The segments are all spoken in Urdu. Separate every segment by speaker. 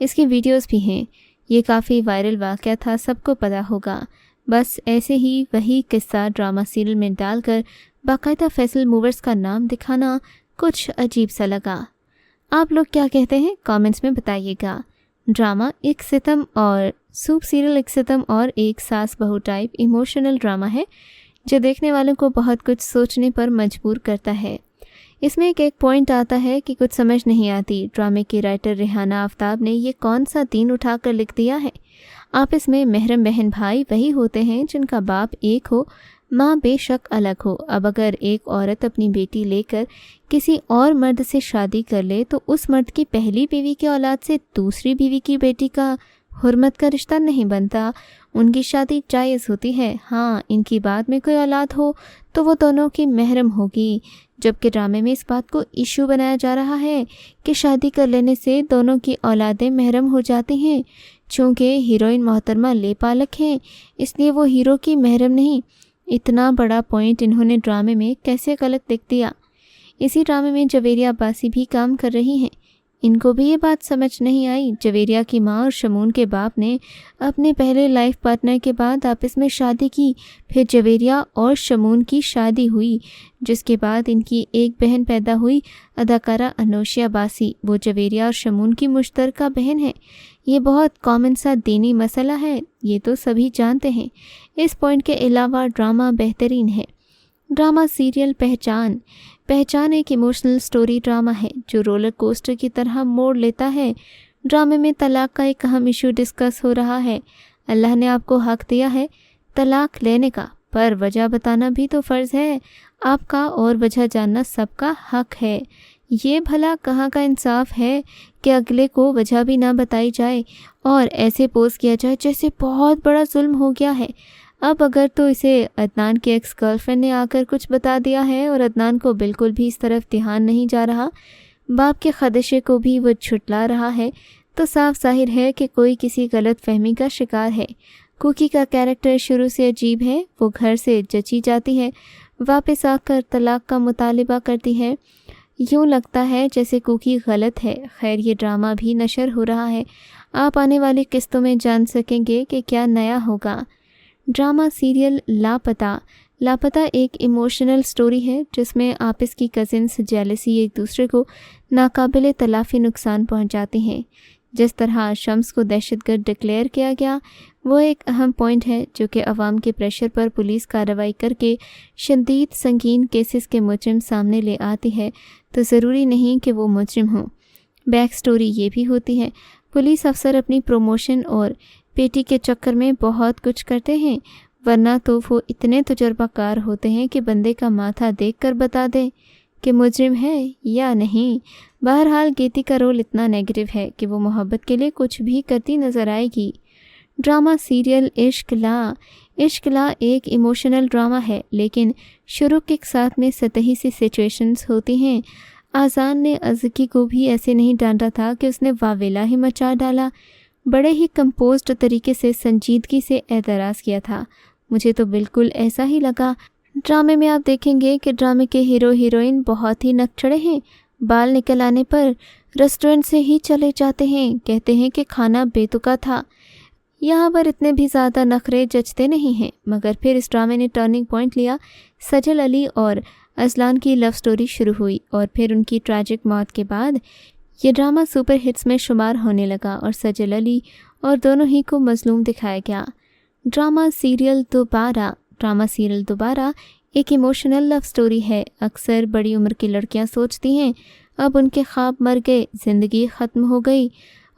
Speaker 1: اس کی ویڈیوز بھی ہیں۔ یہ کافی وائرل واقعہ تھا، سب کو پتہ ہوگا۔ بس ایسے ہی وہی قصہ ڈرامہ سیریل میں ڈال کر باقاعدہ فیصل موورز کا نام دکھانا کچھ عجیب سا لگا۔ آپ لوگ کیا کہتے ہیں کامنٹس میں بتائیے گا۔ ڈرامہ ایک ستم اور سوپ سیریل ایک ستم اور ایک ساس بہو ٹائپ ایموشنل ڈرامہ ہے جو دیکھنے والوں کو بہت کچھ سوچنے پر مجبور کرتا ہے۔ اس میں ایک پوائنٹ آتا ہے کہ کچھ سمجھ نہیں آتی، ڈرامے کی رائٹر ریحانہ آفتاب نے یہ کون سا دین اٹھا کر لکھ دیا ہے۔ آپس میں محرم بہن بھائی وہی ہوتے ہیں جن کا باپ ایک ہو، ماں بے شک الگ ہو۔ اب اگر ایک عورت اپنی بیٹی لے کر کسی اور مرد سے شادی کر لے تو اس مرد کی پہلی بیوی کی اولاد سے دوسری بیوی کی بیٹی کا حرمت کا رشتہ نہیں بنتا، ان کی شادی جائز ہوتی ہے۔ ہاں، ان کی بعد میں کوئی اولاد ہو تو وہ دونوں کی محرم ہوگی، جبکہ ڈرامے میں اس بات کو ایشو بنایا جا رہا ہے کہ شادی کر لینے سے دونوں کی اولادیں محرم ہو جاتی ہیں۔ چونکہ ہیروئن محترمہ لے پالک ہیں اس لیے وہ ہیرو کی محرم نہیں۔ اتنا بڑا پوائنٹ انہوں نے ڈرامے میں کیسے غلط لکھ دیا۔ اسی ڈرامے میں جویریہ عباسی بھی کام کر رہی ہیں، ان کو بھی یہ بات سمجھ نہیں آئی۔ جویریہ کی ماں اور شمون کے باپ نے اپنے پہلے لائف پارٹنر کے بعد آپس میں شادی کی، پھر جویریہ اور شمون کی شادی ہوئی، جس کے بعد ان کی ایک بہن پیدا ہوئی، اداکارہ انوشیا عباسی۔ وہ جویریہ اور شمون کی مشترکہ بہن ہے۔ یہ بہت کامن سا دینی مسئلہ ہے، یہ تو سبھی جانتے ہیں۔ اس پوائنٹ کے علاوہ ڈرامہ بہترین ہے۔ ڈرامہ سیریل پہچان ایک ایموشنل سٹوری ڈرامہ ہے جو رولر کوسٹر کی طرح موڑ لیتا ہے۔ ڈرامے میں طلاق کا ایک اہم ایشو ڈسکس ہو رہا ہے۔ اللہ نے آپ کو حق دیا ہے طلاق لینے کا، پر وجہ بتانا بھی تو فرض ہے آپ کا، اور وجہ جاننا سب کا حق ہے۔ یہ بھلا کہاں کا انصاف ہے کہ اگلے کو وجہ بھی نہ بتائی جائے اور ایسے پوز کیا جائے جیسے بہت بڑا ظلم ہو گیا ہے۔ اب اگر تو اسے عدنان کی ایکس گرل فرینڈ نے آ کر کچھ بتا دیا ہے اور عدنان کو بالکل بھی اس طرف دھیان نہیں جا رہا، باپ کے خدشے کو بھی وہ جھٹلا رہا ہے، تو صاف ظاہر ہے کہ کوئی کسی غلط فہمی کا شکار ہے۔ کوکی کا کیریکٹر شروع سے عجیب ہے، وہ گھر سے جچی جاتی ہے، واپس آ کر طلاق کا مطالبہ کرتی ہے، یوں لگتا ہے جیسے کوکی غلط ہے۔ خیر، یہ ڈرامہ بھی نشر ہو رہا ہے، آپ آنے والی قسطوں میں جان سکیں گے کہ کیا نیا ہوگا۔ ڈرامہ سیریل لاپتہ ایک ایموشنل سٹوری ہے جس میں آپس کی کزنز جیلسی ایک دوسرے کو ناقابل تلافی نقصان پہنچاتی ہیں۔ جس طرح شمس کو دہشت گرد ڈکلیئر کیا گیا، وہ ایک اہم پوائنٹ ہے جو کہ عوام کے پریشر پر پولیس کارروائی کر کے شدید سنگین کیسز کے مجرم سامنے لے آتی ہے، تو ضروری نہیں کہ وہ مجرم ہوں۔ بیک سٹوری یہ بھی ہوتی ہے، پولیس افسر اپنی پروموشن اور پیٹی کے چکر میں بہت کچھ کرتے ہیں، ورنہ تو وہ اتنے تجربہ کار ہوتے ہیں کہ بندے کا ماتھا دیکھ کر بتا دیں کہ مجرم ہے یا نہیں۔ بہرحال گیتی کا رول اتنا نیگیٹو ہے کہ وہ محبت کے لیے کچھ بھی کرتی نظر آئے گی۔ ڈرامہ سیریل عشق لا ایک ایموشنل ڈرامہ ہے، لیکن شروع کے ساتھ میں سطحی سی سچویشنز ہوتی ہیں۔ آزان نے ازکی کو بھی ایسے نہیں ڈانٹا تھا کہ اس نے واویلا ہی مچا ڈالا، بڑے ہی کمپوزڈ طریقے سے سنجیدگی سے اعتراض کیا تھا۔ مجھے تو بالکل ایسا ہی لگا۔ ڈرامے میں آپ دیکھیں گے کہ ڈرامے کے ہیرو ہیروئن بہت ہی نکچڑے ہیں، بال نکل آنے پر ریسٹورنٹ سے ہی چلے جاتے ہیں، کہتے ہیں کہ کھانا بے تکا تھا۔ یہاں پر اتنے بھی زیادہ نخرے جچتے نہیں ہیں، مگر پھر اس ڈرامے نے ٹرننگ پوائنٹ لیا۔ سجل علی اور ازلان کی لو سٹوری شروع ہوئی اور پھر ان کی ٹریجک موت کے بعد یہ ڈرامہ سپر ہٹس میں شمار ہونے لگا اور سجل علی اور دونوں ہی کو مظلوم دکھایا گیا۔ ڈرامہ سیریل دوبارہ ایک ایموشنل لو سٹوری ہے۔ اکثر بڑی عمر کی لڑکیاں سوچتی ہیں اب ان کے خواب مر گئے، زندگی ختم ہو گئی،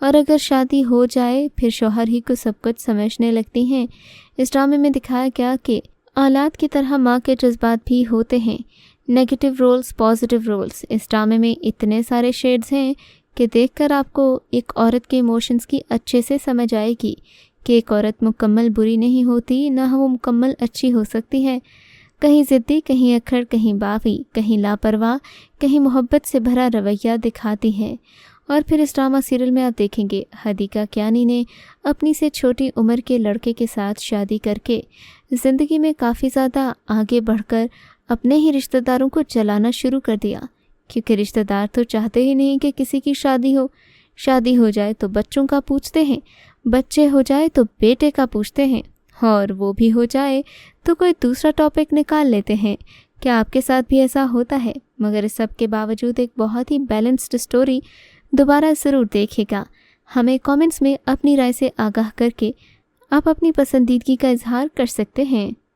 Speaker 1: اور اگر شادی ہو جائے پھر شوہر ہی کو سب کچھ سمجھنے لگتی ہیں۔ اس ڈرامے میں دکھایا گیا کہ اولاد کی طرح ماں کے جذبات بھی ہوتے ہیں، نیگیٹو رولز، پازیٹیو رولز۔ اس ڈرامے میں اتنے سارے شیڈز ہیں کہ دیکھ کر آپ کو ایک عورت کے ایموشنز کی اچھے سے سمجھ آئے گی کہ ایک عورت مکمل بری نہیں ہوتی، نہ وہ مکمل اچھی ہو سکتی ہے۔ کہیں ضدی، کہیں اکھڑ، کہیں باغی، کہیں لاپرواہ، کہیں محبت سے بھرا رویہ دکھاتی ہے۔ اور پھر اس ڈرامہ سیریل میں آپ دیکھیں گے حدیقہ کیانی نے اپنی سے چھوٹی عمر کے لڑکے کے ساتھ شادی کر کے زندگی میں کافی زیادہ آگے بڑھ کر اپنے ہی رشتہ داروں کو جلانا شروع کر دیا، کیونکہ رشتہ دار تو چاہتے ہی نہیں کہ کسی کی شادی ہو۔ شادی ہو جائے تو بچوں کا پوچھتے ہیں، بچے ہو جائے تو بیٹے کا پوچھتے ہیں، اور وہ بھی ہو جائے تو کوئی دوسرا ٹاپک نکال لیتے ہیں۔ کیا آپ کے ساتھ بھی ایسا ہوتا ہے؟ مگر اس سب کے باوجود ایک بہت ہی بیلنسڈ سٹوری دوبارہ ضرور دیکھے گا۔ ہمیں کامنٹس میں اپنی رائے سے آگاہ کر کے آپ اپنی پسندیدگی کا اظہار کر سکتے ہیں۔